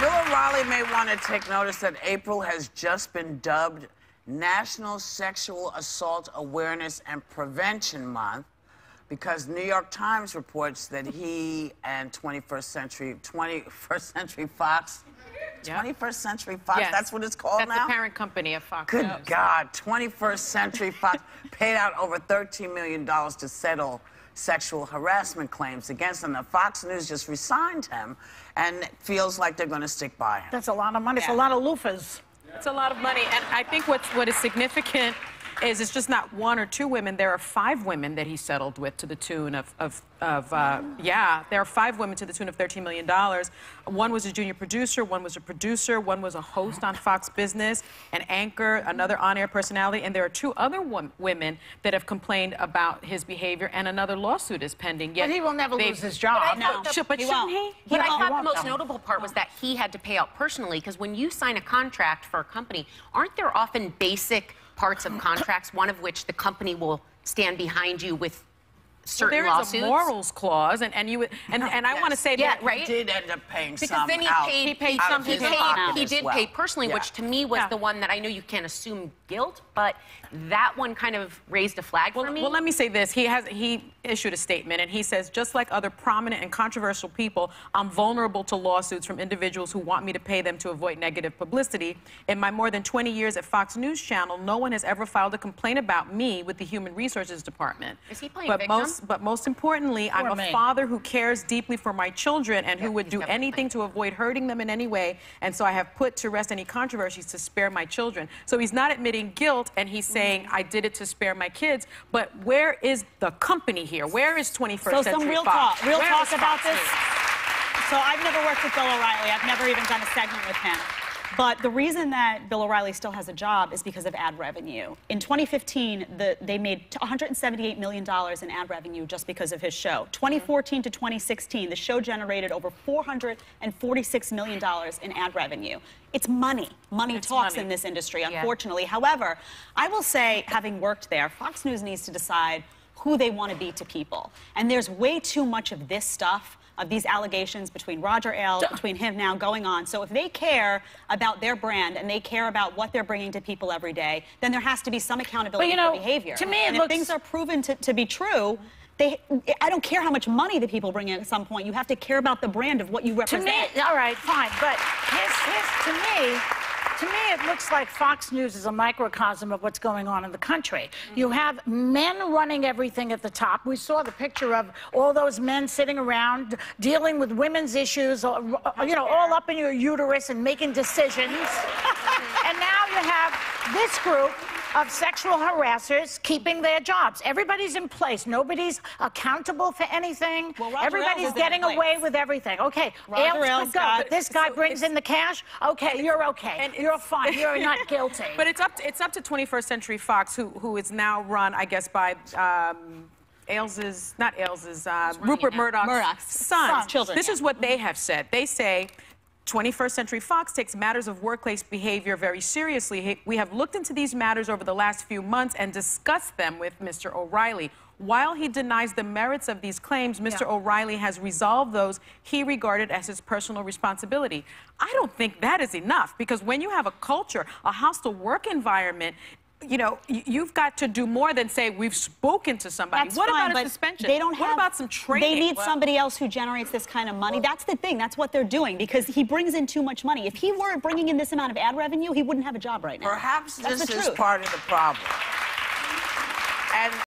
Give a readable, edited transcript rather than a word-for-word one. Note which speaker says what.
Speaker 1: Bill O'Reilly may want to take notice that April has just been dubbed National Sexual Assault Awareness and Prevention Month because New York Times reports that he and 21st Century Fox,
Speaker 2: Yep.
Speaker 1: 21st Century Fox,
Speaker 2: Yes.
Speaker 1: That's what it's called
Speaker 2: now?
Speaker 1: now?
Speaker 2: That's the parent company of Fox
Speaker 1: Good
Speaker 2: News.
Speaker 1: God, 21st Century Fox paid out over $13 million to settle sexual harassment claims against him. Now, Fox News just resigned him and feels like they're going to stick by him.
Speaker 3: That's a lot of money. It's a lot of loofahs.
Speaker 2: It's a lot of money, and I think what is significant is it's just not one or two women. There are 5 women that he settled with to the tune of there are 5 women to the tune of $13 million. One was a junior producer, one was a producer, one was a host on Fox Business, an anchor, another on-air personality, and there are 2 other women that have complained about his behavior, and another lawsuit is pending. Yet
Speaker 3: But he will never lose his job.
Speaker 2: But shouldn't he?
Speaker 4: But I thought the
Speaker 3: won't,
Speaker 4: most
Speaker 3: though.
Speaker 4: notable part was that he had to pay out personally, because when you sign a contract for a company, aren't there often basic parts of contracts, one of which the company will stand behind you with certain lawsuits?
Speaker 2: There is a morals clause, and I want to say that
Speaker 4: right?
Speaker 1: He did end up paying
Speaker 4: Because
Speaker 1: some
Speaker 4: then
Speaker 1: out.
Speaker 4: he
Speaker 2: paid
Speaker 1: out
Speaker 2: some.
Speaker 1: of
Speaker 4: He
Speaker 1: his
Speaker 4: paid.
Speaker 1: pocket
Speaker 4: He
Speaker 1: as
Speaker 4: did
Speaker 1: well.
Speaker 4: pay personally,
Speaker 1: Yeah.
Speaker 4: which to me was the one that I know you can't assume guilt, but that one kind of raised a flag for me.
Speaker 2: Well, let me say this. He issued a statement, and he says, just like other prominent and controversial people, I'm vulnerable to lawsuits from individuals who want me to pay them to avoid negative publicity. In my more than 20 years at Fox News Channel, no one has ever filed a complaint about me with the Human Resources Department.
Speaker 4: Is he playing victim?
Speaker 2: But most importantly, I'm a father who cares deeply for my children and who would do anything to avoid hurting them in any way, and so I have put to rest any controversies to spare my children. So he's not admitting guilt, and he's saying, I did it to spare my kids, but where is the company here? Where is 21st Century Fox?
Speaker 3: So some real talk about this. So I've never worked with Bill O'Reilly. I've never even done a segment with him. But the reason that Bill O'Reilly still has a job is because of ad revenue. In 2015, they made $178 million in ad revenue just because of his show. 2014 to 2016, the show generated over $446 million in ad revenue. It's money. Money talks in this industry, unfortunately.
Speaker 4: Yeah.
Speaker 3: However, I will say, having worked there, Fox News needs to decide who they want to be to people. And there's way too much of this stuff, of these allegations between Roger Ailes, between him now going on. So if they care about their brand and they care about what they're bringing to people every day, then there has to be some accountability for behavior. To me, and if things are proven to be true, I don't care how much money the people bring in at some point. You have to care about the brand of what you represent.
Speaker 5: To me, all right, fine, but to me, it looks like Fox News is a microcosm of what's going on in the country. You have men running everything at the top. We saw the picture of all those men sitting around dealing with women's issues, you know, all up in your uterus and making decisions. And now you have this group of sexual harassers keeping their jobs. Everybody's in place. Nobody's accountable for anything.
Speaker 3: Well, Roger
Speaker 5: Everybody's
Speaker 3: Ailes is
Speaker 5: getting
Speaker 3: in place.
Speaker 5: away with everything. Okay,
Speaker 3: Roger Ailes
Speaker 5: could go,
Speaker 3: got-
Speaker 5: but this guy brings in the cash. Okay, you're okay.
Speaker 2: And
Speaker 5: You're fine. You're not guilty.
Speaker 2: But it's up to 21st Century Fox, who is now run, I guess, by Rupert Murdoch's sons.
Speaker 3: Children.
Speaker 2: This is what they have said. They say 21st Century Fox takes matters of workplace behavior very seriously. We have looked into these matters over the last few months and discussed them with Mr. O'Reilly. While he denies the merits of these claims, Mr. O'Reilly has resolved those he regarded as his personal responsibility. I don't think that is enough, because when you have a culture, a hostile work environment, you know, you've got to do more than say, we've spoken to somebody.
Speaker 3: That's
Speaker 2: what
Speaker 3: fine,
Speaker 2: about a
Speaker 3: but
Speaker 2: suspension?
Speaker 3: They don't
Speaker 2: what
Speaker 3: have,
Speaker 2: about some training?
Speaker 3: They need somebody else who generates this kind of money. That's the thing. That's what they're doing, because he brings in too much money. If he weren't bringing in this amount of ad revenue, he wouldn't have a job right now.
Speaker 1: Perhaps
Speaker 3: That's
Speaker 1: this
Speaker 3: the
Speaker 1: is
Speaker 3: truth.
Speaker 1: part of the problem. And